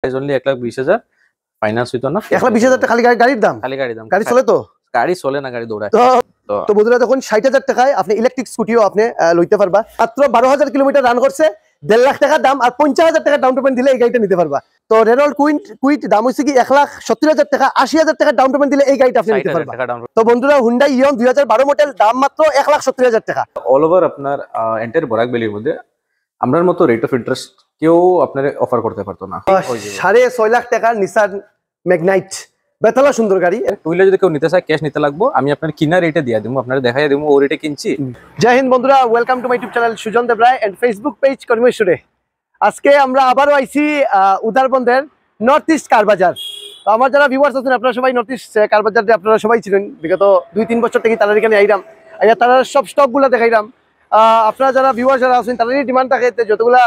Price only 1,20,000 finance হইতো না। 1,20,000 টাকা খালি গাড়ির দাম? খালি গাড়ির দাম। গাড়ি চলে তো? গাড়ি চলে না, গাড়ি দৌড়ায়। তো বন্ধুরা দেখুন 60,000 টাকায় আপনি ইলেকট্রিক স্কুটিও আপনি লইতে পারবা। মাত্র 12,000 কিলোমিটার রান করছে, 1.5 লাখ টাকা দাম, আর 50,000 টাকা ডাউন পেমেন্ট দিলে এই গাড়িটা নিতে পারবা। তো রেনল্ট কুইট দাম হচ্ছে কি 1,70,000 টাকা, 80,000 টাকা ডাউন পেমেন্ট দিলে এই গাড়িটা আপনি নিতে পারবা। তো বন্ধুরা হুন্ডাই ইয়ন 2012 মডেল, দাম মাত্র 1,70,000 টাকা। অল ওভার আপনার এন্টার বরাক ভ্যালির মধ্যে আমরার মতো রেট অফ ইন্টারেস্ট কেউ আপনার অফার করতে পারতো না। 6.5 লাখ টাকার নিসান ম্যাগনাইট, বেতালা সুন্দর গাড়ি। টুইলে যদি কেউ নিতে চায় ক্যাশ নিতে লাগবো, আমি আপনার কিনা রেটে দিয়ে দেবো, আপনারা দেখাই দেবো ও রেটে কিনছি। জয় হিন্দ বন্ধুরা, welcome to my YouTube channel Sujan Deb Roy and Facebook page কর্মেশ্বরে। আজকে আমরা আবারও আইছি উদারবন্দের নর্থ ইস্ট কার বাজার। তো আমার যারা ভিউয়ার্স আছেন আপনারা সবাই নর্থ ইস্ট কার বাজারে আপনারা সবাই ছিলেন বিগত 2-3 বছর থেকে। তারা এখানে আইরাম, তারা সব স্টকগুলো দেখাইরাম। আপনারা যারা ভিউয়ার্স যারা আছেন তাদেরই ডিমান্ড থাকে যতগুলা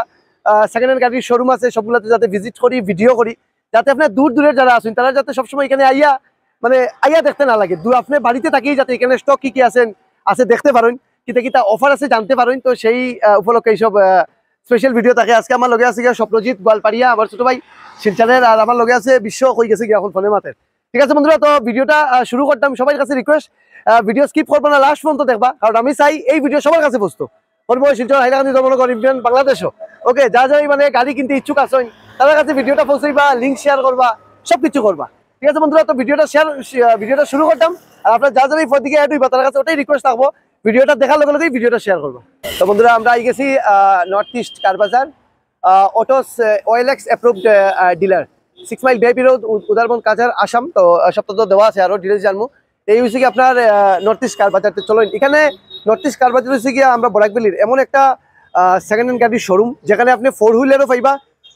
সেকেন্ড হ্যান্ড গাড়ির শোরুম আছে সবগুলোতে যাতে ভিজিট করি, ভিডিও করি, যাতে আপনার দূরের যারা আছেন তারা যাতে সবসময় এখানে আইয়া দেখতে না লাগে। আপনি বাড়িতে থাকিয়ে যাতে এখানে স্টক কি আছে দেখতে পারেন, কিতা অফার আছে জানতে পারেন। তো সেই উপলক্ষে এইসব স্পেশাল ভিডিও থাকে। আজকে আমার লগে আছে গিয়া স্বপ্নজিৎ গোয়ালপাড়িয়া, আমার ছোট ভাই শিলচরের, আর আমার লগে আছে বিশ্ব হয়ে গেছে গিয়া এখন ফোনে মাতের। ঠিক আছে বন্ধুরা, তো ভিডিওটা শুরু করতাম। সবার কাছে রিকোয়েস্ট, ভিডিও স্কিপ করবো না, লাস্ট পর্যন্ত দেখবা, কারণ আমি চাই এই ভিডিও সবার কাছে বসতো করবো। শিলচর, হাইলাকান্দি, ধর্মনগর, ইন্ডিয়ান, বাংলাদেশও ওকে, যা মানে গাড়ি কিনতে ইচ্ছুক আছেন তাদের কাছে ভিডিওটা পৌঁছাইবা, লিঙ্ক শেয়ার করবা, সবকিছু করবা। ঠিক আছে বন্ধুরা, তো ভিডিওটা শুরু করতাম। আর আপনার যা যারা এই দিকে অ্যাড হইবা তার কাছে ওটাই রিকোয়েস্ট থাকবো, ভিডিওটা দেখার লগে লগেই ভিডিওটা শেয়ার করবা। তো বন্ধুরা আমরা আই গেছি north East car Bazar, Autos OLX approved dealer, 6 mile VIP road, Udarbond, Cachar, Assam. তো সপ্তাহ দেওয়া আছে, আরো ডিটেলস জানবো। এই হচ্ছে কি আপনার নর্থ ইস্ট কার বাজারতে চলেন। এখানে নর্থ ইস্ট কার বাজার হচ্ছে গিয়ে আমরা বরাকবেলির এমন একটা সেকেন্ড হ্যান্ড গাড়ির শোরুম, যেখানে আপনি 4 হুইলারও পাইবা,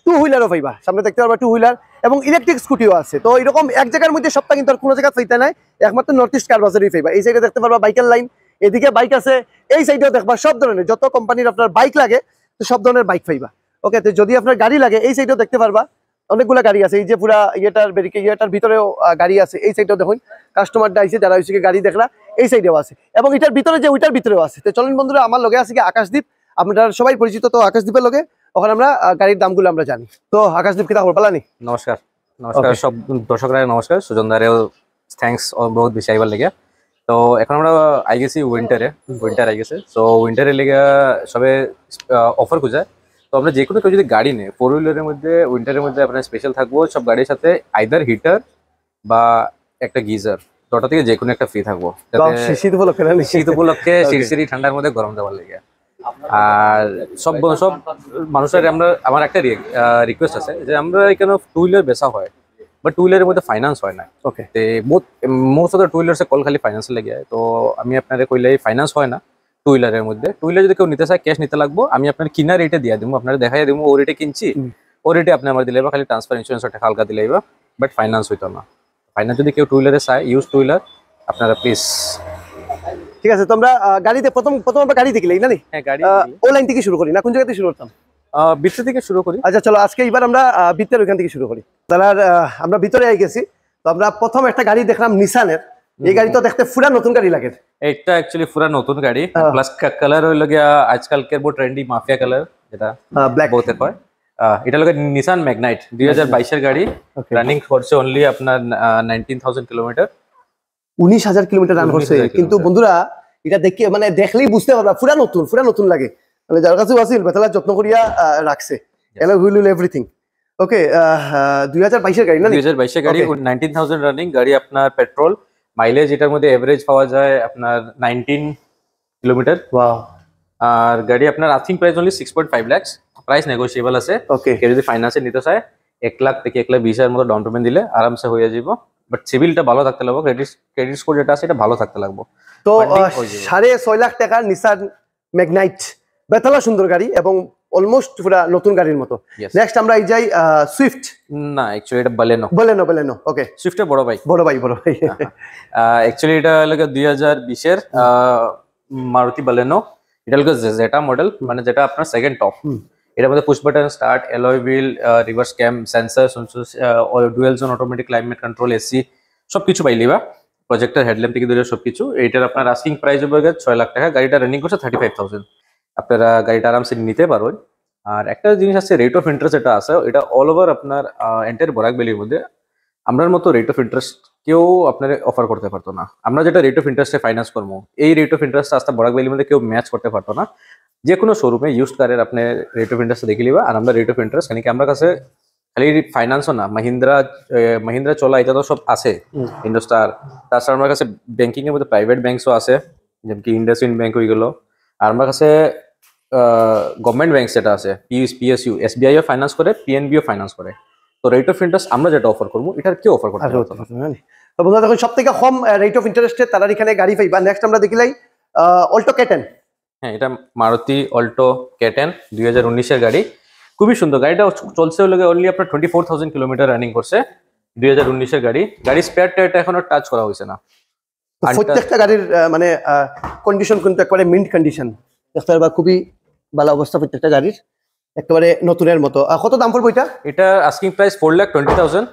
2 হুইলারও পাইবা, সামনে দেখতে পারবা 2 হুইলার, এবং ইলেকট্রিক স্কুটিও আছে। তো এরকম এক জায়গার মধ্যে সবটা কিন্তু আর কোনো জায়গায় পাইতে নাই, একমাত্র নর্থ ইস্ট কার বাজারই পাইবা। এই সাইডে দেখতে পারবা বাইকের লাইন, এদিকে বাইক আছে, এই সাইডেও দেখবা সব ধরনের যত কোম্পানির আপনার বাইক লাগে তো সব ধরনের বাইক পাইবা। ওকে, তো যদি আপনার গাড়ি লাগে এই সাইডেও দেখতে পারবা অনেকগুলা গাড়ি আছে। এই যে পুরা ইয়েটার ভিতরেও গাড়ি আছে, এই সাইডেও দেখুন কাস্টমারটা আইছে যারা হইছে গাড়ি দেখলা, এই সাইডেও আছে, এবং এটার ভিতরে যে ওইটার ভিতরেও আছে। তো চলেন বন্ধুরা, আমার লগে আছে কি আকাশদ্বীপ, আপনারা সবাই পরিচিত। তো আকাশদ্বীপের লগে ওখানে আমরা গাড়ির দামগুলো আমরা জানি। তো আকাশদ্বীপ কি খবর পালানি? নমস্কার সব দর্শকরা, নমস্কার। সুজন দারেও থ্যাঙ্কস বহুত বেশি আইবার লেগে। তো এখন আমরা আই গেছি উইন্টার আই গেছে। সো উইন্টারের লেগে সবে অফার খুঁজায়। তো আমরা যে কোনো কেউ যদি গাড়ি নেই 4 হুইলারের মধ্যে, উইন্টারের মধ্যে আপনার স্পেশাল থাকবো সব গাড়ির সাথে আইদার হিটার বা একটা গিজার, দুটো থেকে যে কোনো একটা ফ্রি থাকবো, শীত উপলক্ষে শিরশিরি ঠান্ডার মধ্যে গরম দেওয়ার লেগে। আর সব মানুষের আমার একটা রিকোয়েস্ট আছে যে আমরা এখানে 2 হুইলার বেচা হয়, বাট 2 হুইলারের মধ্যে ফাইন্যান্স হয় না। ওকে, মোস্ট অফ দ্য 2 হুইলার্সে কল খালি ফাইন্যান্স লেগে। তো আমি আপনার কইলে ফাইন্যান্স হয় না 2 হুইলারের মধ্যে। 2 হুইলার যদি কেউ নিতে চায় ক্যাশ নিতে লাগবো, আমি আপনার কিনা রেটে দিয়ে দেবো, আপনারা দেখাই দেবো ও রেটে কিনছি, ও রেটে আপনি আমার দিলে খালি ট্রান্সফার ইন্স্যুরেন্স টাকা হালকা দিলে, বাট ফাইন্যান্স হইতো না। ফাইন্যান্স যদি কেউ 2 হুইলারে চায়, ইউজ 2 হুইলার, আপনারা প্লিজ। ঠিক আছে, তো আমরা গাড়িতে প্রথম আমরা গাড়ি দেখলেই না, হ্যাঁ গাড়ি ও লাইন থেকে শুরু করি না, কোন জায়গা থেকে শুরু করতাম? ভিতর থেকে শুরু করি। আচ্ছা চলো, আজকে এবার আমরা ভিতরের ওইখান থেকে শুরু করি। তাহলে আমরা ভিতরে আই গেছি। তো আমরা প্রথম একটা গাড়ি দেখলাম নিসানের। এই গাড়ি তো দেখতে পুরা নতুন গাড়ি লাগে। এটা অ্যাকচুয়ালি পুরা নতুন গাড়ি, প্লাস কালার হইল গিয়া আজকালকের বহুত ট্রেন্ডি মাফিয়া কালার, যেটা ব্ল্যাক বলতে হয়। এটা লাগে নিসান ম্যাগনাইট 2022 এর গাড়ি। রানিং করছে অনলি আপনার 19,000 কিলোমিটার, 19,000 কিলোমিটার রান করছে। কিন্তু বন্ধুরা এটা দেখে মানে দেখলেই বুঝতে পারবা পুরা নতুন লাগে। মানে যার কাছে আসিল বেতালা যত্ন করিয়া রাখছে, এলো হুইল এভরিথিং। ওকে, 2022 এর গাড়ি না? 2022 এর গাড়ি, 19,000 রানিং গাড়ি। আপনার পেট্রোল মাইলেজ এটার মধ্যে এভারেজ পাওয়া যায় আপনার 19 কিলোমিটার। ওয়াও। আর গাড়ি আপনার asking price only 6.5 lakh, price negotiable আছে। ওকে, কেউ যদি ফাইন্যান্সে নিতে চায় 1 লাখ থেকে 1,20,000 মতো ডাউন পেমেন্ট দিলে আরামসে হয়ে যাব। বাট সিভিলটা ভালো থাকতে লাগবে, ক্রেডিট স্কোর যেটা আছে এটা ভালো থাকতে লাগবে। তো 6.5 লাখ টাকার নিসান ম্যাগনাইট, বেতালা সুন্দর গাড়ি এবং অলমোস্ট পুরা নতুন গাড়ির মতো। নেক্সট আমরা এই যাই সুইফট। না, অ্যাকচুয়ালি এটা বালেনো। ওকে, সুইফটের বড় ভাই। অ্যাকচুয়ালি এটা লাগে 2020 এর মারুতি বালেনো। এটা লাগে জেটা মডেল, মানে যেটা আপনার সেকেন্ড টপ। এটার মধ্যে push button start, alloy wheel, reverse cam, sensor, dual zone automatic climate control, AC সবকিছু পাইলিবা, প্রজেক্টর, হেডল্যাম্প থেকে ধরে সবকিছু। এইটার আপনার আস্কিং প্রাইস হবে 6 লাখ টাকা। গাড়িটা রানিং করছে 35,000। আপনারা গাড়িটা আরামসে নিতে পারবেন। আর একটা জিনিস আছে, রেট অফ ইন্টারেস্ট যেটা আছে এটা অল ওভার আপনার এন্টায়ার বরাক ভ্যালির মধ্যে আমরার মতো রেট অফ ইন্টারেস্ট কেউ আপনার অফার করতে পারতো না। আমরা যেটা রেট অফ ইন্টারেস্টে ফাইন্যান্স করবো, এই রেট অফ ইন্টারেস্ট আসতে বরাক ভ্যালির মধ্যে কেউ ম্যাচ করতে পারতো না। যে কোনো শোরুমে ইউজ কারের আপনি রেট অফ ইন্টারেস্ট দেখে নিবা। আর আমরা রেট অফ ইন্টারেস্ট খালি আমার কাছে খালি ফাইন্যান্সও না, মাহিন্দ্রা চলা এটা তো সব আছে, ইন্ডোস্টার। তাছাড়া আমার কাছে ব্যাংকিং এর মধ্যে প্রাইভেট ব্যাংকসও আছে, যেমন কি ইন্ডাসইন্ড ব্যাংক হয়ে গেল। আর আমার কাছে গভর্নমেন্ট ব্যাংক যেটা আছে, পিএসইউ, এসবিআইও ফাইন্যান্স করে, পিএনবিও ফাইন্যান্স করে। তো রেট অফ ইন্টারেস্ট আমরা যেটা অফার করবো এটার কেউ অফার করতে পারতো না। তো বন্ধুরা দেখুন সব থেকে কম রেট অফ ইন্টারেস্টে তারা এখানে গাড়ি পাইবা। নেক্সট আমরা দেখিলাই অল্টো K10। হ্যাঁ, এটা মারুতি অল্টো K10 2019-এর গাড়ি, খুবই সুন্দর। গাড়িটা চলছে হলো অনলি আপনার 24,000 কিলোমিটার রানিং করছে, 2019-এর গাড়ি। গাড়ি স্পেয়ার টায়ারটা এখনো টাচ করা হয়েছে না। প্রত্যেকটা গাড়ির মানে কন্ডিশন কিন্তু একেবারে মিন্ট কন্ডিশন দেখতে পারবা, খুবই ভালো অবস্থা প্রত্যেকটা গাড়ির, একেবারে নতুনের মতো। কত দাম পড়বে এটা? এটা আস্কিং প্রাইস 4,20,000,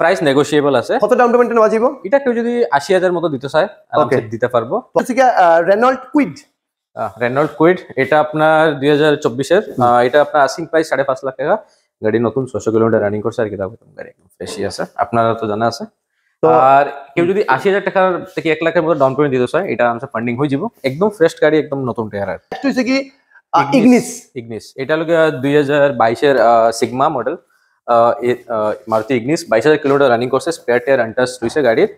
প্রাইস নেগোশিয়েবল আছে। কত ডাউন পেমেন্টে নেওয়া যাবে? এটা কেউ যদি 80,000 মতো দিতে চায় আরামসে দিতে পারবো। রেনল্ট কুইড, রেনল্ট কুইড এটা আপনার 2024-এর, এটা আপনার আস্কিং প্রাইস 5.5 লাখ টাকা। গাড়ি নতুন 600 কিলোমিটার রানিং করছে আর কি, গাড়ি একদম ফ্রেশই আছে, আপনারা তো জানা আছে। আর কেউ যদি 80,000 টাকার থেকে 1 লাখের মতো ডাউন পেমেন্ট দিতে চায় এটা আরামসে ফান্ডিং হয়ে যাব। একদম ফ্রেশ গাড়ি, একদম নতুন টায়ার। আর কি ইগনিস, এটা হলো 2022-এর Sigma model Maruti Ignis, 22,000 kilometre running করছে, স্পেয়ার টায়ার আনটাচ রয়েছে গাড়ির।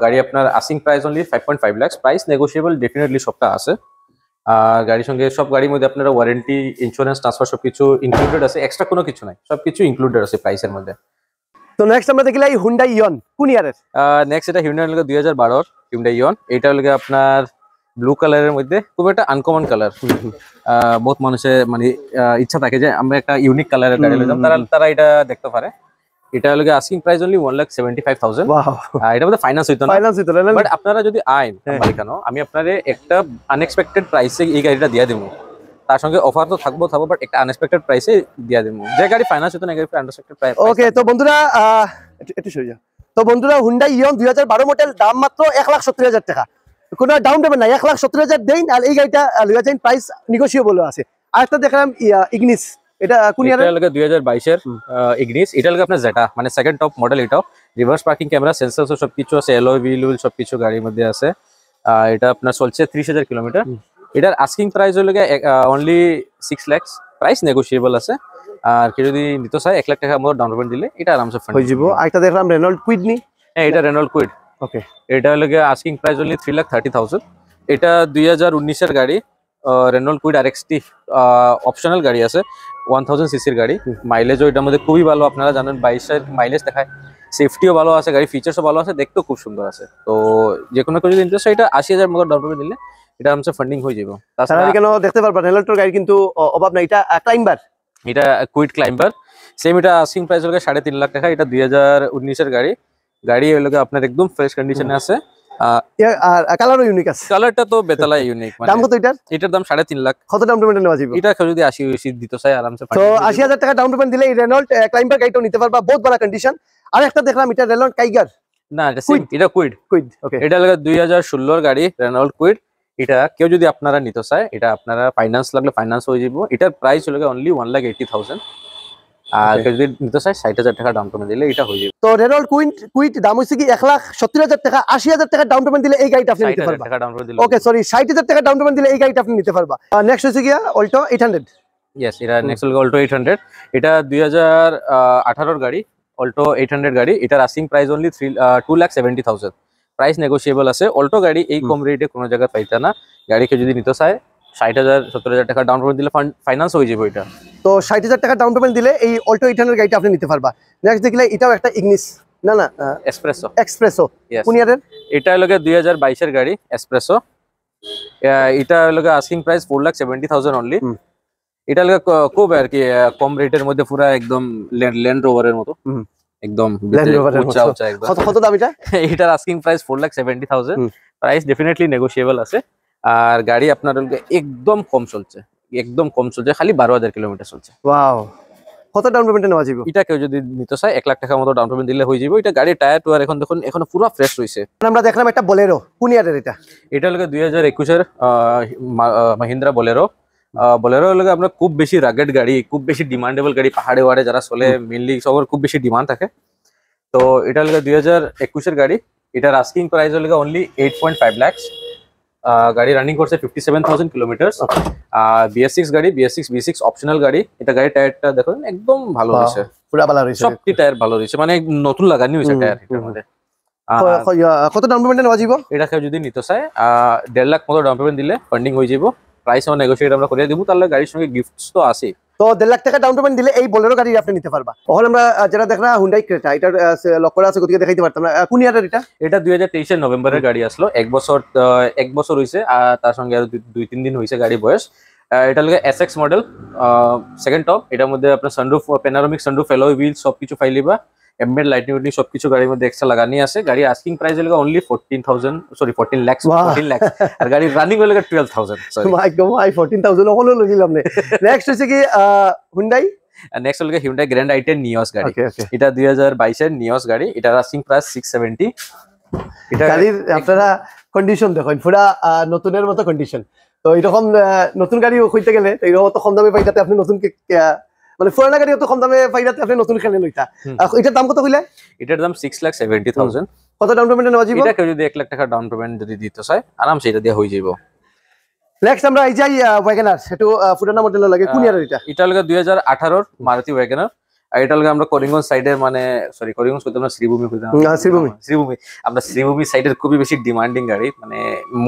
গাড়ি আপনার asking price only 5.5 lakh, price negotiable definitely সবটা আছে। গাড়ির সঙ্গে সব গাড়ির মধ্যে আপনারা ওয়ারেন্টি, ইন্স্যুরেন্স, ট্রান্সফার সবকিছু ইনক্লুডেড আছে, এক্সট্রা কোনো কিছু নাই, সবকিছু ইনক্লুডেড আছে প্রাইসের মধ্যে। তো নেক্সট আমরা দেখিলাই হুন্ডাই ইয়ন, কোন ইয়ারের? নেক্সট এটা হিউন্ডাই 2012-এর হিউন্ডাই ইয়ন। এটা হলো আপনার ব্লু কালারের মধ্যে খুব একটা আনকমন কালার। বহুত মানুষের মানে ইচ্ছা থাকে যে আমরা একটা ইউনিক কালারের গাড়ি নিলাম, তারা এটা দেখতে পারে। এটা হলো আস্কিং প্রাইস অনলি 1,75,000। এটা মধ্যে ফাইন্যান্স হইতো না, বাট আপনারা যদি আইন মালিকানো, আমি আপনাদের একটা আনএক্সপেক্টেড প্রাইসে এই গাড়িটা দিয়ে দেবো। তার সঙ্গে অফার তো থাকবো, বাট একটা আনএক্সপেক্টেড প্রাইসে দিয়ে দেবো। যে গাড়ি ফাইন্যান্স হতো না, গাড়ি আনএক্সপেক্টেড প্রাইস। ওকে, তো বন্ধুরা হুন্ডাই ইয়ন 2012 মডেল, দাম মাত্র 1,70,000 টাকা, কোনো ডাউন পেমেন্ট নাই, 1,70,000 দেন। আর এই গাড়িটা লইয়া যাইন, প্রাইস নেগোশিয়েবল আছে। আরেকটা দেখলাম ইগনিস, এটা কোন ইয়ারের? এটা 2022-এর ইগনিস। এটা আপনার যেটা মানে সেকেন্ড টপ মডেল, এটাও রিভার্স পার্কিং ক্যামেরা, সেন্সর সবকিছু আছে, এলয় হুইল সবকিছু গাড়ির মধ্যে আছে। এটা আপনার চলছে 30,000 কিলোমিটার। এটার আস্কিং প্রাইস হলো অনলি 6 লাখ, প্রাইস নেগোশিয়েবল আছে। আর কেউ যদি নিতে চায় 1 লাখ টাকা মতো ডাউন পেমেন্ট দিলে এটা আরামসে ফান্ড হয়ে যাবে। আরেকটা দেখলাম রেনল্ট কুইড নি। হ্যাঁ, এটা রেনল্ট কুইড। ওকে, এটা হলো আস্কিং প্রাইস অনলি 3,30,000। এটা 2019-এর গাড়ি, রেনল্ট কুইড আরএক্সটি অপশনাল গাড়ি আছে, 1000 সিসির গাড়ি। মাইলেজও এটার মধ্যে খুবই ভালো, আপনারা জানেন 22-এর মাইলেজ দেখায়। সেফটিও ভালো আছে, গাড়ি ফিচার্সও ভালো আছে, দেখতেও খুব সুন্দর আছে। তো যে কোনো কেউ যদি ইন্টারেস্ট হয়, এটা 80,000 মতো ডাউন পেমেন্ট দিলে এটা আরামসে ফান্ডিং হয়ে যাবে। তাছাড়া কেন দেখতে পারবা রেনল্টের গাড়ি কিন্তু অভাব নাই। এটা ক্লাইম্বার, এটা কুইড ক্লাইম্বার সেম। এটা আস্কিং প্রাইস হলো 3.5 লাখ টাকা। এটা 2019-এর গাড়ি হলো আপনার একদম ফ্রেশ কন্ডিশনে আছে। আর কালারও ইউনিক আছে, কালারটা তো বেতালা ইউনিক। দাম কত এটার? এটার দাম 3.5 লাখ। কত ডাউন পেমেন্ট নেওয়া যাবে? এটা কেউ যদি 80 দিতে চায় আরামসে, তো 80,000 টাকা ডাউন পেমেন্ট দিলে এই রেনল্ট ক্লাইম্বার গাড়িটাও নিতে পারবা, বহুত ভালো কন্ডিশন। আর একটা দেখলাম এটা রেনল্ট কাইগার না, এটা কুইড। ওকে, এটা হলো 2016-এর গাড়ি রেনল্ট কুইড। এটা কেউ যদি আপনারা নিতে চায়, এটা আপনারা ফাইন্যান্স লাগলে ফাইন্যান্স হয়ে যাবে। এটার প্রাইস হলো অনলি 1,80,000। আর কেউ যদি নিতে চায় 60,000 টাকা ডাউন পেমেন্ট দিলে এটা হয়ে যাবে। তো রেনল্ট কুইড দাম হচ্ছে কি 1,70,000 টাকা। 80,000 টাকা ডাউন পেমেন্ট দিলে এই গাড়িটা আপনি নিতে পারবা। ওকে, সরি, 60,000 টাকা ডাউন পেমেন্ট দিলে এই গাড়িটা আপনি নিতে পারবা। নেক্সট হচ্ছে কি অল্টো 800। ইয়েস, এটা নেক্সট হলো অল্টো 800। এটা 2018-এর গাড়ি, অল্টো 800 গাড়ি। এটার asking price only 2,70,000, price negotiable আছে। অল্টো গাড়ি এই কম রেটে কোনো জায়গায় পাইতে না। গাড়ি কেউ যদি নিতে চায় 60,000 70,000 টাকা ডাউন পেমেন্ট দিলে ফাইন্যান্স হয়ে যাবে। এটা তো 60,000 টাকা ডাউন পেমেন্ট দিলে এই অল্টো 800 গাড়িটা আপনি নিতে পারবা। নেক্সট দেখলে এটাও একটা ইগনিস, না এক্সপ্রেসো। কোন ইয়ারের? এটা হলো 2022-এর গাড়ি, এক্সপ্রেসো। এটা হলো আস্কিং প্রাইস 4,70,000 অনলি। এটা হলো খুব আর কি কম রেটের মধ্যে, পুরো একদম ল্যান্ড রোভারের মতো, একদম উঁচা একদম। কত দাম এটা? এটার asking price 4,70,000, price definitely negotiable আছে। আর গাড়ি আপনার একদম কম চলছে, খালি 12,000 কিলোমিটার চলছে। ওয়াও, কত ডাউন পেমেন্টে নেওয়া যাবে? এটা কেউ যদি নিতে চায় 1 লাখ টাকা মতো ডাউন পেমেন্ট দিলে হয়ে যাবে। এটা গাড়ির টায়ার টুয়ার এখন দেখুন এখনো পুরো ফ্রেশ রয়েছে। আমরা দেখলাম একটা বোলেরো, কোন ইয়ারের এটা? এটা হলো 2021-এর মাহিন্দ্রা বোলেরো। বোলেরো হলে আপনার খুব বেশি রাগেড গাড়ি, খুব বেশি ডিমান্ডেবল গাড়ি, পাহাড়ে ওয়াড়ে যারা চলে মেনলি সবার খুব বেশি ডিমান্ড থাকে। তো এটা হলে 2021 গাড়ি, এটার আস্কিং প্রাইস হলে অনলি 8.5 লাখস। গাড়ি রানিং করছে 57,000 কিলোমিটার। BS6 গাড়ি, BS6 B6 অপশনাল গাড়ি। এটা গাড়ির টায়ারটা দেখুন একদম ভালো রয়েছে, পুরা ভালো রয়েছে, সবটি টায়ার ভালো রয়েছে, মানে নতুন লাগানি হয়েছে টায়ার এটার মধ্যে। কত ডাউন পেমেন্ট নেওয়া যাব? এটা কেউ যদি নিতে চায় 1.5 লাখ মতো ডাউন পেমেন্ট দিলে ফান্ডিং হয়ে যাব। প্রাইস আমরা নেগোশিয়েট আমরা করে দিব, তাহলে গাড়ির সঙ্গে গিফটস তো আছে। তো 1.5 লাখ টাকা ডাউন পেমেন্ট দিলে এই বোলেরো গাড়ি আপনি নিতে পারবা। ওখানে আমরা যেটা দেখলাম হুন্ডাই ক্রেটা, এটা লক করা আছে, গতিকে দেখাইতে পারতাম না। কোন ইয়ারের এটা? এটা 2023 নভেম্বরের গাড়ি আসলো, এক বছর হয়েছে, আর তার সঙ্গে আরো 2-3 দিন হয়েছে গাড়ি বয়স। এটা লাগে SX মডেল, সেকেন্ড টপ। এটার মধ্যে আপনার sunroof, panoramic sunroof, alloy wheel সবকিছু পাইলিবা। এমবেড লাইটিং উইটিং সবকিছু গাড়ির মধ্যে এক্সট্রা লাগানি আছে। গাড়ি আস্কিং প্রাইস হলো অনলি 14 লাখ। আর গাড়ি রানিং হলো 12,000। মাই গড, 14,000 হলো লইলাম না। নেক্সট হচ্ছে কি হুন্ডাই, নেক্সট হলো হিউন্ডাই গ্র্যান্ড i10 নিওস গাড়ি। এটা 2022 এর নিওস গাড়ি। এটা আস্কিং প্রাইস 670। এটা গাড়ির আপনারা কন্ডিশন দেখুন, পুরা নতুনের মতো কন্ডিশন। তো এরকম নতুন গাড়ি হইতে গেলে এরকম তো কম দামে পাইতাতে আপনি নতুন, মানে পুরানা গাড়ি তো কম দামে পাইতাতে আপনি নতুন খেলে লইতা। এটার দাম কত কইলে? এটার দাম 6,70,000। কত ডাউন পেমেন্ট নেওয়া যাবে? এটা কেউ যদি 1 লাখ টাকা ডাউন পেমেন্ট যদি দিতে চায় আরামসে এটা দিয়ে হয়ে যাবে। নেক্সট আমরা এই যাই ওয়াগনার, সেটা পুরানা মডেল লাগে। কোন ইয়ারের এটা? এটা লাগে 2018 এর মারুতি ওয়াগনার। আর এটা লাগে আমরা করিমগঞ্জ সাইডের, মানে সরি করিমগঞ্জ কইতাম না, শ্রীভূমি কইতাম। শ্রীভূমি আমরা শ্রীভূমি সাইডের খুবই বেশি ডিমান্ডিং গাড়ি, মানে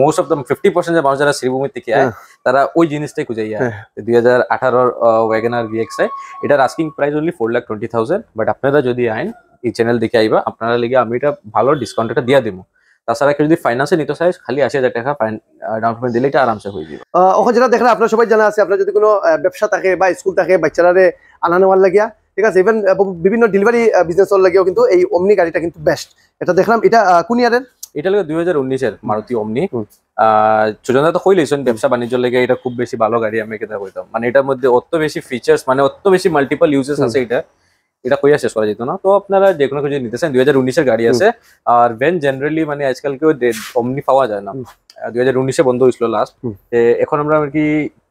মোস্ট অফ দ্য 50% যে মানুষ যারা শ্রীভূমি থেকে আয় তারা ওই জিনিসটাই খুঁজে যায়। 2018 এর ওয়াগনার VXI। এটার আস্কিং প্রাইস অনলি 4,20,000। বাট আপনারা যদি আইন এই চ্যানেল দেখে আইবা, আপনারা লিগে আমি এটা ভালো ডিসকাউন্ট এটা দিয়া দেবো। তাছাড়া কেউ যদি ফাইন্যান্সে নিতে চায় খালি 80,000 টাকা ডাউন পেমেন্ট দিলে এটা আরামসে হয়ে যাবে। ওখানে যেটা দেখলে আপনারা সবাই জানা আছে, আপনার যদি কোনো ব্যবসা থাকে বা স্কুল থাকে, বাচ্চারা আনা নেওয়ার লাগিয়া, ঠিক আছে, ইভেন বিভিন্ন ডেলিভারি বিজনেসের লাগিয়েও কিন্তু এই অমনি গাড়িটা কিন্তু বেস্ট। এটা দেখলাম, এটা কোন ইয়ারের? এটা লাগে 2019 এর মারুতি অমনি। সুজনদা তো কইলেছেন ব্যবসা বাণিজ্য লেগে এটা খুব বেশি ভালো গাড়ি, আমি কেটে কইতাম। মানে এটার মধ্যে অত বেশি ফিচার্স, মানে অত বেশি মাল্টিপল ইউজেস আছে, এটা কইয়া শেষ করা যেত না। তো আপনারা যে কোনো কিছু নিতে চান, 2019 এর গাড়ি আছে। আর ভ্যান জেনারেলি মানে আজকাল কেউ অমনি পাওয়া যায় না, 2019 এ বন্ধ হয়েছিল লাস্ট। এখন আমরা আর কি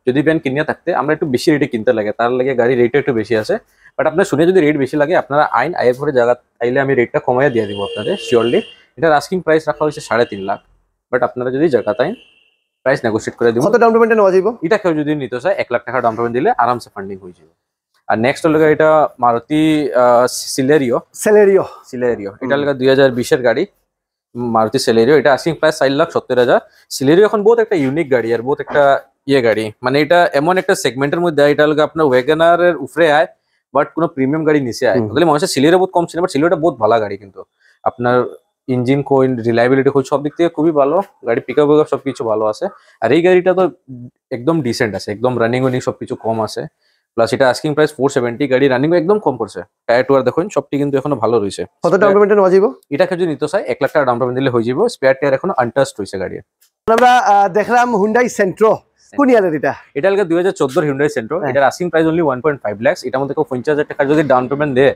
যদি ভ্যান কিনিয়া থাকতে আমরা একটু বেশি রেটে কিনতে লাগে, তার লাগে গাড়ি রেট একটু বেশি আছে। বাট আপনার শুনে যদি রেট বেশি লাগে, আপনারা আয়ের পরে জায়গা আইলে আমি রেটটা কমাইয়া দিয়ে দিব আপনাদের শিওরলি। এটার আস্কিং প্রাইস রাখা হয়েছে 3.5 লাখ। বাট আপনারা যদি জায়গা তাই প্রাইস নেগোশিয়েট করে দিব। কত ডাউন পেমেন্টে নেওয়া যাবে? এটা কেউ যদি নিতে চায় 1 লাখ টাকা ডাউন পেমেন্ট দিলে আরামসে ফান্ডিং হয়ে যাবে। আর নেক্সট হলো এটা মারুতি সিলেরিও। এটা হলো 2020 এর গাড়ি, মারুতি সিলেরিও। এটা আস্কিং প্রাইস 4,70,000। সিলেরিও এখন বহুত একটা ইউনিক গাড়ি আর বহুত একটা গাড়ি, মানে এটা এমন একটা সেগমেন্টের মধ্যে এটা হলো আপনার ওয়াগনারের উপরে আয়, বাট কোনো প্রিমিয়াম গাড়ি নিচে আয়। তাহলে মানুষের সিলেরিও বহুত কম ছিল, বাট সিলেরিওটা বহুত ভালো গাড়ি, কিন্তু আপনার ইঞ্জিন কোইন, রিলায়েবিলিটি কোইন সব দিক থেকে খুবই ভালো গাড়ি, পিকআপ সবকিছু ভালো আছে। আর এই গাড়িটা তো একদম ডিসেন্ট আছে, একদম রানিং উইনিং সবকিছু কম আছে। প্লাস এটা আস্কিং প্রাইস 470। গাড়ি রানিং একদম কম করছে, টায়ার টুয়ার দেখুন সবটি কিন্তু এখনো ভালো রয়েছে। কত ডাউন পেমেন্টে নেওয়া যাবে? এটা যদি নিতে চাই 1 লাখ টাকা ডাউন পেমেন্ট দিলে হয়ে যাবে। স্পেয়ার টায়ার এখনো আনটাচড রয়েছে গাড়ি। আমরা দেখলাম হুন্ডাই সেন্ট্রো। কোন ইয়ারের এটা? এটা লাগে 2014 হিউন্ডাই সেন্ট্রো। এটার আস্কিং প্রাইস অনলি 1.5 লাখ। এটার মধ্যে 50,000 টাকা যদি ডাউন পেমেন্ট দেয়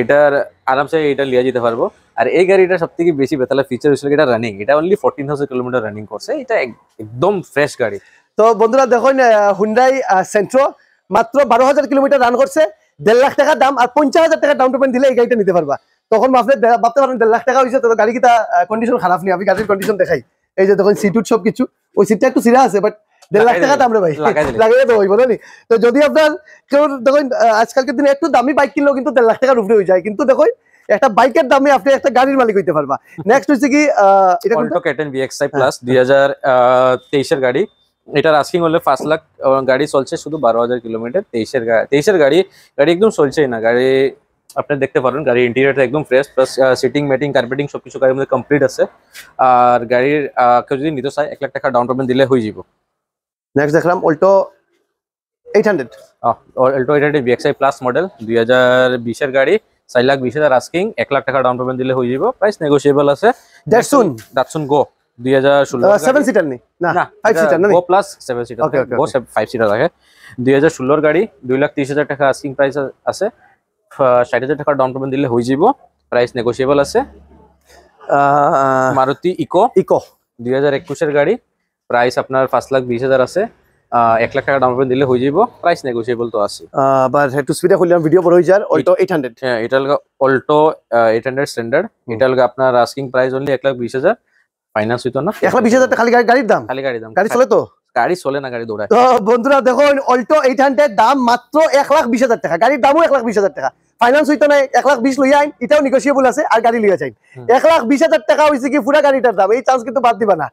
এটার আরামসে এটা লিয়া যেতে পারবো। আর এই গাড়িটা সবথেকে বেশি বেতালা ফিচার হচ্ছে এটা রানিং, এটা অনলি 14,000 কিলোমিটার রানিং করছে। এটা একদম ফ্রেশ গাড়ি। তো বন্ধুরা দেখুন, হুন্ডাই সেন্ট্রো মাত্র 12,000 কিলোমিটার রান করছে, 1.5 লাখ টাকা দাম। আর 50,000 টাকা ডাউন পেমেন্ট দিলে এই গাড়িটা নিতে পারবা। তখন আপনি ভাবতে পারেন 1.5 লাখ টাকা হয়েছে, তো গাড়ি কিটা কন্ডিশন খারাপ নেই। আমি গাড়ির কন্ডিশন দেখাই, এই যে দেখুন সিট সবকিছু, ওই সিটটা একটু সিরা আছে, বাট 1.5 লাখ টাকা দাম রে ভাই, লাগিয়ে দেবো বলো নি। তো যদি আপনার কেউ দেখুন আজকালকার দিনে একটু দামি বাইক কিনলেও কিন্তু 1.5 লাখ টাকার উপরে হয়ে যায়, কিন্তু দেখুন একটা বাইকের দামে আপনি একটা গাড়ির মালিক হইতে পারবা। নেক্সট হচ্ছে কি এটা অল্টো K10 VXI প্লাস 2023 এর গাড়ি। এটার আস্কিং হলে 5 লাখ। গাড়ি চলছে শুধু 12,000 কিলোমিটার। 23 এর গাড়ি একদম চলছেই না। গাড়ি আপনি দেখতে পারেন, গাড়ির ইন্টেরিয়রটা একদম fresh, plus seating matting carpeting সবকিছু গাড়ির মধ্যে কমপ্লিট আছে। আর গাড়ির কেউ যদি নিতে চায় 1 লাখ টাকা ডাউন পেমেন্ট দিলে হয়ে যাব। নেক্সট দেখলাম Alto 800। Alto 800 VXI plus model, 2020 এর গাড়ি। 4,20,000 আস্কিং, 1 লাখ টাকা ডাউন পেমেন্ট দিলে হয়ে যাব। প্রাইস নেগোশিয়েবল আছে। ডাটসুন গো 2016 7 সিটার নেই না 5 সিটার না, গো প্লাস 7 সিটার, গো 5 সিটার আছে। 2016 এর গাড়ি, 2,30,000 টাকা আস্কিং প্রাইস আছে। 60,000 টাকা ডাউন পেমেন্ট দিলে হয়ে যাব। প্রাইস নেগোশিয়েবল আছে। মারুতি ইকো 2021 এর গাড়ি, প্রাইস আপনার 5,20,000 আছে। 1 লাখ টাকা ডাউন পেমেন্ট দিলে হয়ে যাব, প্রাইস নেগোশিয়েবল তো আছে। আবার একটু স্পিডে খুললাম, ভিডিও বড় হয়ে যায়। অল্টো 800, হ্যাঁ এটা হলো অল্টো 800 স্ট্যান্ডার্ড। এটা হলো আপনার আস্কিং প্রাইস অনলি 1,20,000, ফাইনান্স হইতো না। 1,20,000 টাকা খালি গাড়ির দাম? খালি গাড়ির দাম। গাড়ি চলে তো? গাড়ি চলে না, গাড়ি দৌড়ায়। তো বন্ধুরা দেখো, অল্টো 800 দাম মাত্র 1,20,000 টাকা, গাড়ির দামও 1,20,000 টাকা, ফাইনান্স হইতো না। 1,20,000 লইয়া আইন, এটাও নেগোশিয়েবল আছে, আর গাড়ি লিয়া যাই। 1,20,000 টাকা হইছে কি পুরা গাড়িটার দাম, এই চান্স কিন্তু বাদ দিবা না।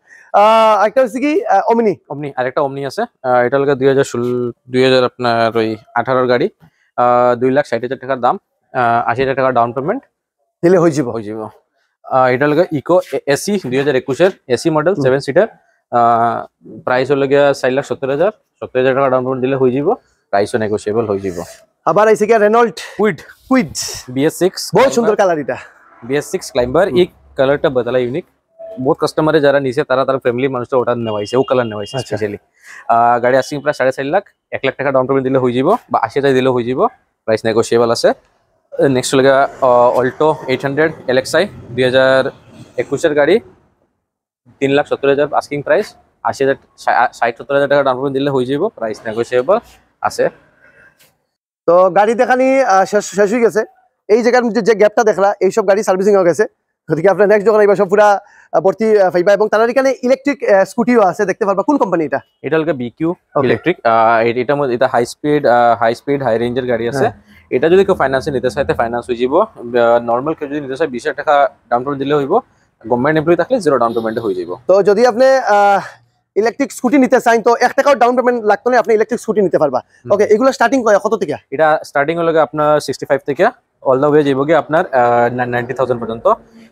একটা হইছে কি অমনি, আরেকটা অমনি আছে, এটা হলো 2016 আপনার ওই 18 গাড়ি, 2,60,000 টাকার দাম, 80,000 টাকা ডাউন পেমেন্ট দিলে হয়ে যাব। এটা হলো ইকো এসি 2021 এর এসি মডেল 7 সিটার, প্রাইস হলো 4,70,000 টাকা ডাউন পেমেন্ট দিলে হয়ে যাব, প্রাইসও নেগোশিয়েবল হয়ে যাব। আবার আইছে কি রেনল্ট কুইড BS6, বহুত সুন্দর কালার এটা। BS6 ক্লাইম্বার, এই কালারটা বদলা ইউনিক, বহুত কাস্টমারে যারা নিছে তারা তার ফ্যামিলি মানুষটা ওটা নেওয়াইছে, ও কালার নেওয়াইছে স্পেশালি। গাড়ি আসিং প্রায় 4.5 লাখ, 1 লাখ টাকা ডাউন পেমেন্ট দিলে হয়ে যাব, বা 80,000 দিলে হয়ে যাব, প্রাইস নেগোশিয়েবল আছে। নেক্সট হলো অল্টো 800 LXi 2021 এর গাড়ি, 3,70,000 আস্কিং প্রাইস, 80,000 60-70,000 টাকা ডাউন পেমেন্ট দিলে হয়ে যাব, প্রাইস নেগোশিয়েবল আছে। তো গাড়ি দেখানি শেষ হয়ে গেছে। এই জায়গার মধ্যে যে গ্যাপটা দেখলা, এইসব গাড়ি সার্ভিসিং হয়ে গেছে। গতিকে আপনার নেক্সট যখন আইবা সব পুরা ভর্তি পাইবা। এবং তার এখানে ইলেকট্রিক স্কুটিও আছে, দেখতে পারবা। কোন কোম্পানি এটা? এটা হলো BQ ইলেকট্রিক। এটার মধ্যে এটা হাই স্পিড হাই রেঞ্জের গাড়ি আছে। এটা যদি কেউ ফাইন্যান্সে নিতে চায় ফাইন্যান্স হয়ে যাব। নর্মাল কেউ যদি নিতে চায় 20,000 টাকা ডাউন পেমেন্ট দিলে হইব, গভর্নমেন্ট এমপ্লয়ি থাকলে 0 ডাউন পেমেন্টে হয়ে যাব। তো যদি আপনি ইলেকট্রিক স্কুটি নিতে চান, তো 1 টাকাও ডাউন পেমেন্ট লাগতো না, আপনি ইলেকট্রিক স্কুটি নিতে পারবা। ওকে, এগুলো স্টার্টিং কত থেকে? এটা স্টার্টিং হলো আপনার 65 থেকে অল দ্য ওয়ে যাইব গিয়ে আপনার 90,000 পর্যন্ত।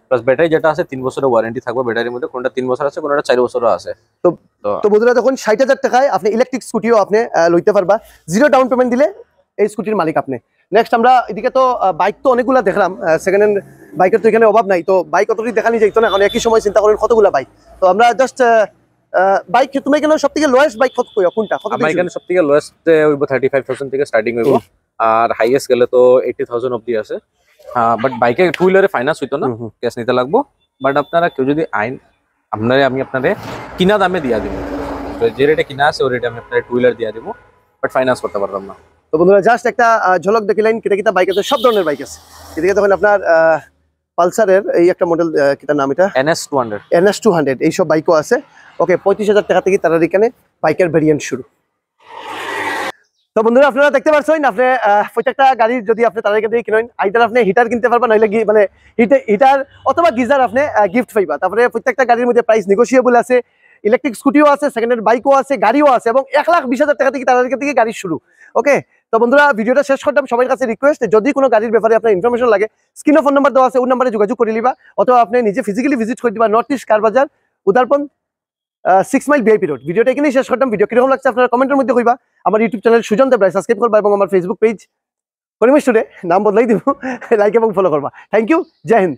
প্লাস ব্যাটারি যেটা আছে 3 বছরের ওয়ারেন্টি থাকবে ব্যাটারির মধ্যে, কোনটা 3 বছর আছে, কোনটা 4 বছরও আছে। তো বন্ধুরা দেখুন, 60,000 টাকায় আপনি ইলেকট্রিক স্কুটিও আপনি লইতে পারবা, 0 ডাউন পেমেন্ট দিলে এই স্কুটির মালিক আপনি। নেক্সট আমরা এদিকে তো বাইক তো অনেকগুলা দেখলাম, সেকেন্ড হ্যান্ড বাইকের তো এখানে অভাব নাই। তো বাইক অতটি দেখানি যাইতো না, এখন একই সময় চিন্তা করেন কতগুলা বাইক। তো আমরা জাস্ট বাইক, তুমি এখানে সবথেকে লোয়েস্ট বাইক কোনটা? আমার এখানে সবথেকে লোয়েস্ট হইব 35,000 থেকে স্টার্টিং হইব, আর হাইয়েস্ট গেলে তো 80,000 অবধি আছে। বাট বাইকে টু হুইলারে ফাইন্যান্স হইতো না, ক্যাশ নিতে লাগবো। বাট আপনারা কেউ যদি আমি আপনারে কিনা দামে দিয়া দিব, যে রেটে কিনা আছে ওই রেটে আমি আপনার টু হুইলার দিয়া দিব, বাট ফাইন্যান্স করতে পারতাম না। তো বন্ধুরা জাস্ট একটা ঝলক দেখিলেন, কিটা বাইক আছে, সব ধরনের বাইক আছে। এদিকে দেখুন আপনার পালসারের এই একটা মডেল, কিটার নাম এটা? NS200 এইসব বাইকও আছে। ওকে, 35,000 টাকা থেকে তারা এখানে বাইকের ভেরিয়েন্ট শুরু। তো বন্ধুরা আপনারা দেখতে পাচ্ছেন, আপনি প্রত্যেকটা গাড়ির যদি আপনি তাদের এখান থেকে কিনেন, আইদার আপনি হিটার কিনতে পারবেন, নইলে মানে হিটার অথবা গিজার আপনি গিফট পাইবা। তারপরে প্রত্যেকটা গাড়ির মধ্যে প্রাইস নেগোশিয়েবল আছে, ইলেকট্রিক স্কুটিও আছে, সেকেন্ড হ্যান্ড বাইকও আছে, গাড়িও আছে, এবং 1,20,000 টাকা থেকে তাদের এখান থেকে গাড়ি শুরু। ওকে, তো বন্ধুরা ভিডিওটা শেষ করতাম, সবার কাছে রিকোয়েস্ট, যদি কোনো গাড়ির ব্যাপারে আপনার ইনফরমেশন লাগে, স্ক্রিনে ফোন নাম্বার দেওয়া আছে, ওই নাম্বারে যোগাযোগ করে নিবা, অথবা আপনি নিজে ফিজিক্যালি ভিজিট করে দিবা নর্থ ইস্ট কার বাজার, উদারপন 6 মাইল VIP রোড। ভিডিওটা এখানেই শেষ করতাম। ভিডিও কিরকম লাগছে আপনারা কমেন্টের মধ্যে কইবা। আমার YouTube channel Sujan Debroy subscribe করবা, এবং আমার ফেসবুক পেজ করিমেশ টুডে নাম বদলাই দিব, লাইক এবং ফলো করবা। Thank you, Jai Hind.